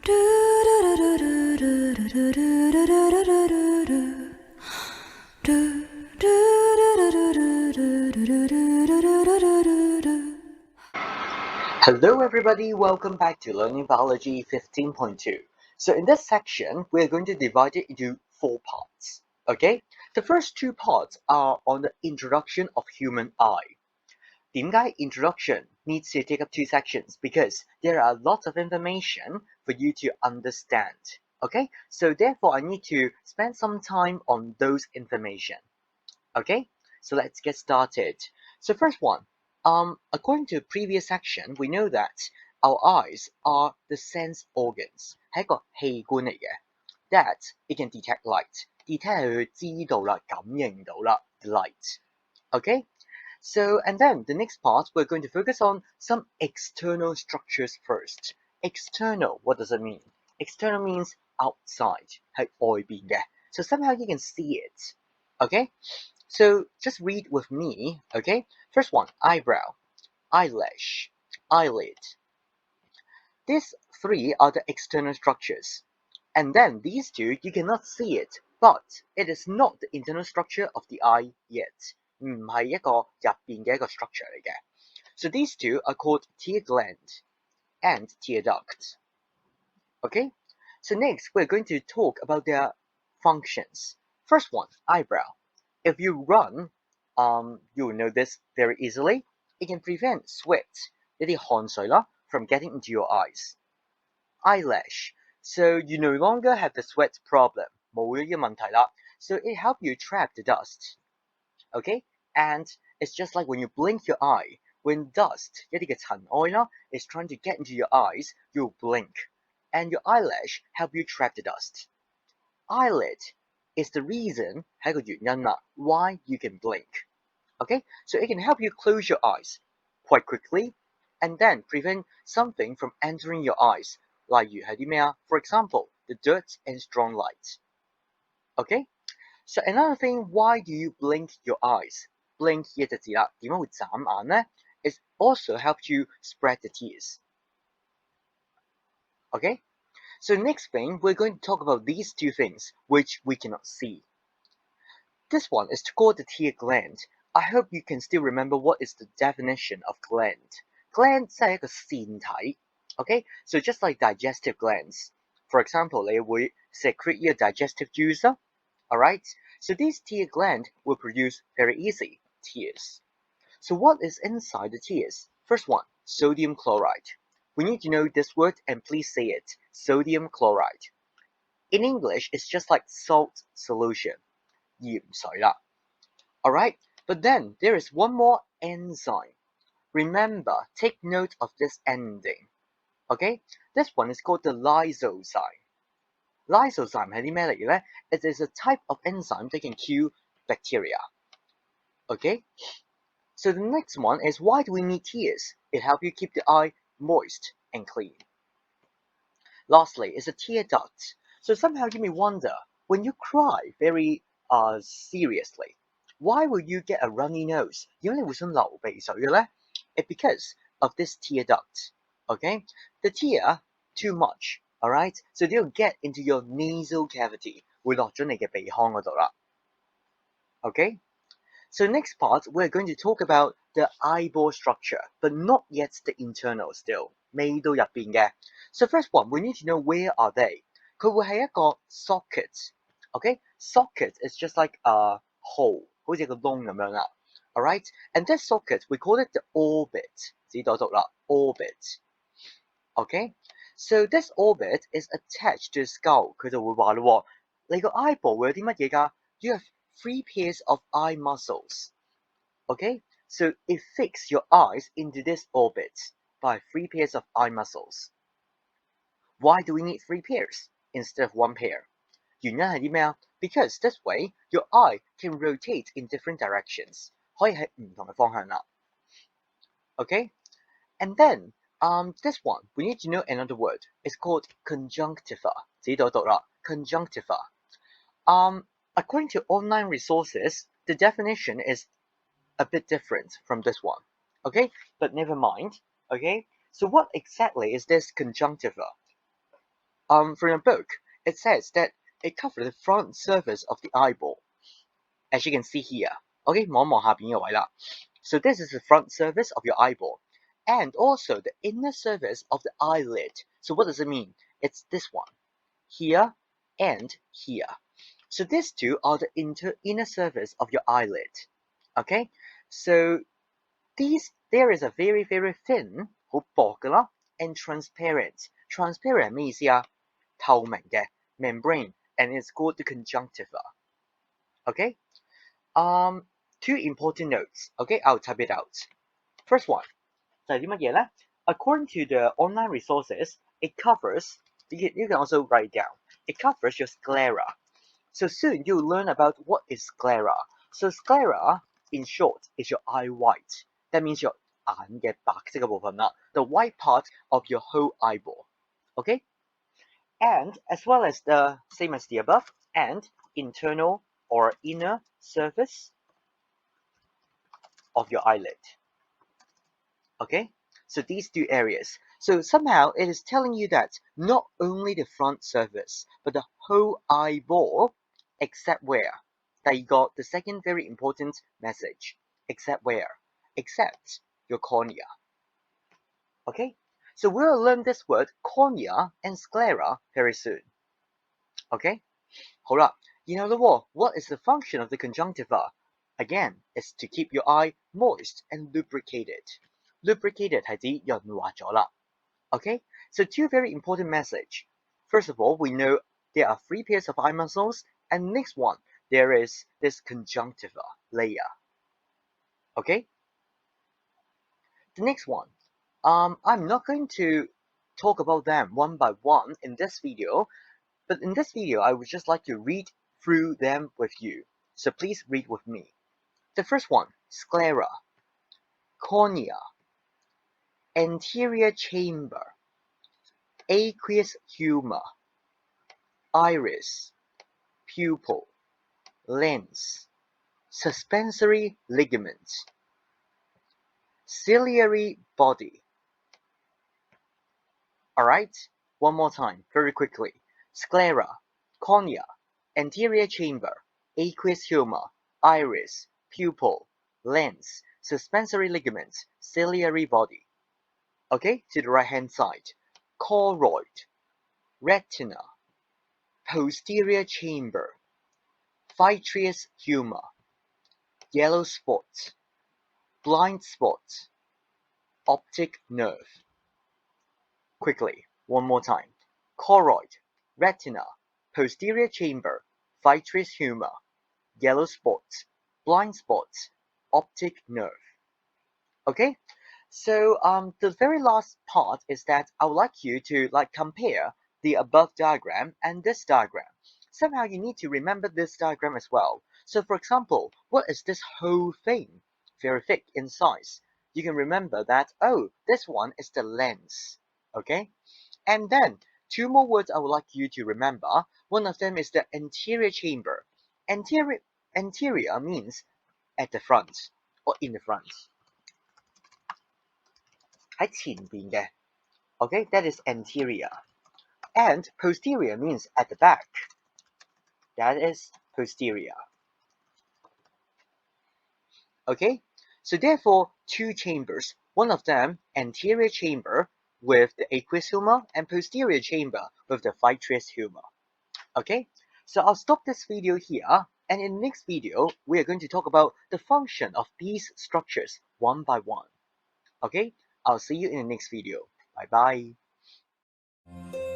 Hello everybody, welcome back to Learning Biology 15.2. So in this section, we're going to divide it into 4 parts, okay? The first 2 parts are on the introduction of human eye. 點解 introduction needs to take up 2 sections? Because there are lots of information for you to understand, okay? So therefore, I need to spend some time on those information, okay? So let's get started. So first one, according to the previous section, we know that our eyes are the sense organs, 係一個器官嚟嘅 that it can detect light. Detect 係佢知道啦，感應到啦 light. Okay? So, and then the next part, we're going to focus on some external structures first. External, what does it mean? External means outside, 係外邊嘅 So somehow you can see it. Okay? So just read with me, okay? First one, eyebrow, eyelash, eyelid. These 3 are the external structures. And then these 2, you cannot see it, but it is not the internal structure of the eye yet. 唔係一個入邊嘅一個 structure 嚟嘅 So these 2 are called tear gland and tear duct. Okay? So next, we're going to talk about their functions. First one, eyebrow. If you run, you will know this very easily. It can prevent sweat, 一啲汗水啦 from getting into your eyes. Eyelash. So you no longer have the sweat problem. 冇咗呢個問題啦 So it helps you trap the dust. Okay? And it's just like when you blink your eye. When dust, 一啲嘅塵埃啦 is trying to get into your eyes, you'll blink. And your eyelash help you trap the dust. Eyelid is the reason 係一個原因啦 why you can blink. Okay? So it can help you close your eyes quite quickly and then prevent something from entering your eyes. 例如係啲咩啊 For example, the dirt and strong light. Okay? So another thing, why do you blink your eyes? Blink 呢隻字啦，點解會眨眼呢 It also helps you spread the tears. Okay? So next thing, we're going to talk about these 2 things, which we cannot see. This one is called the tear gland. I hope you can still remember what is the definition of gland. Gland 即係一個腺體 Okay? So just like digestive glands. For example, 你會 secrete your digestive juice Alright? So these tear gland will produce very easy tears. So what is inside the tears? First one, sodium chloride. We need to know this word and please say it. Sodium chloride. In English, it's just like salt solution. 鹽水啦 Alright? But then there is one more enzyme. Remember, take note of this ending. Okay? This one is called the lysozyme. Lysozyme 係啲咩嚟嘅咧 It is a type of enzyme that can kill bacteria. Okay? So the next one is why do we need tears? It helps you keep the eye moist and clean. Lastly, is a tear duct. So somehow you may wonder, when you cry very seriously, why will you get a runny nose? 點解你會想流鼻水嘅咧 It's because of this tear duct. Okay? The tear, too much. Alright? So they'll get into your nasal cavity. 會落咗你嘅鼻腔嗰度啦 Okay? So next part, we're going to talk about the eyeball structure, but not yet the internal still. 未到入邊嘅 So first one, we need to know where are they. 佢會係一個 socket. Okay? Socket is just like a hole. 好似個窿咁樣啦 Alright? And this socket, we call it the orbit. 自己讀啦 Orbit. Okay? So this orbit is attached to the skull. 佢就會話咯你個 eyeball 會有啲乜嘢㗎 You have 3 pairs of eye muscles. Okay? So it fixes your eyes into this orbit by 3 pairs of eye muscles. Why do we need 3 pairs instead of 1 pair? 原因係啲咩啊 Because this way, your eye can rotate in different directions. 可以喺唔同嘅方向啦 Okay? And then, this one, we need to know another word. It's called conjunctiva. 自己讀啦 Conjunctiva. According to online resources, the definition is a bit different from this one. Okay? But never mind. Okay? So what exactly is this conjunctiva? from your book, it says that it covers the front surface of the eyeball, as you can see here. Okay, 望一望下邊嘅位啦。So this is the front surface of your eyeball, and also the inner surface of the eyelid. So what does it mean? It's this one, here and here. So these two are the inner surface of your eyelid. Okay, so there is a very thin 好薄嘅啦 and transparent. Transparent 咩意思啊？透明嘅 membrane, and it's called the conjunctiva. Okay, two important notes. Okay, I'll type it out. First one 就係啲乜嘢咧？ According to the online resources, it covers. You can also write it down. It covers your sclera. So soon you'll learn about what is sclera. So sclera, in short, is your eye white. That means your 眼嘅白色嘅部分啦， the white part of your whole eyeball. Okay? And as well as the same as the above, and internal or inner surface of your eyelid. Okay? So these two areas. So somehow it is telling you that not only the front surface, but the whole eyeball, except where? That you got the second very important message. Except where? Except your cornea. Okay? So we'll learn this word cornea and sclera very soon. Okay? 好啦，然後咯，what is the function of the conjunctiva? Again, it's to keep your eye moist and lubricated. Lubricated 係指潤滑咗啦。Okay? So two very important message. First of all, we know there are 3 pairs of eye muscles, and next one, there is this conjunctiva layer. Okay? The next one, I'm not going to talk about them one by one in this video, but in this video, I would just like to read through them with you. So please read with me. The first one, sclera, cornea, anterior chamber, aqueous humor, iris, pupil, lens, suspensory ligament, ciliary body. Alright, one more time, very quickly. Sclera, cornea, anterior chamber, aqueous humor, iris, pupil, lens, suspensory ligament, ciliary body. Okay, to the right hand side. Choroid, retina, posterior chamber, vitreous humor, yellow spot, blind spot, optic nerve. Quickly, one more time. Choroid, retina, posterior chamber, vitreous humor, yellow spot, blind spot, optic nerve. Okay? So the very last part is that I would like you to compare the above diagram and this diagram. Somehow you need to remember this diagram as well. So for example, what is this whole thing? Very thick in size. You can remember that, oh, this one is the lens. Okay? And then 2 more words I would like you to remember. One of them is the anterior chamber. Anterior means at the front or in the front. 喺前邊嘅 Okay, that is anterior. And posterior means at the back. That is posterior. Okay, so therefore 2 chambers. One of them anterior chamber with the aqueous humor and posterior chamber with the vitreous humor. Okay, so I'll stop this video here, and in the next video we are going to talk about the function of these structures one by one. Okay, I'll see you in the next video. Bye bye.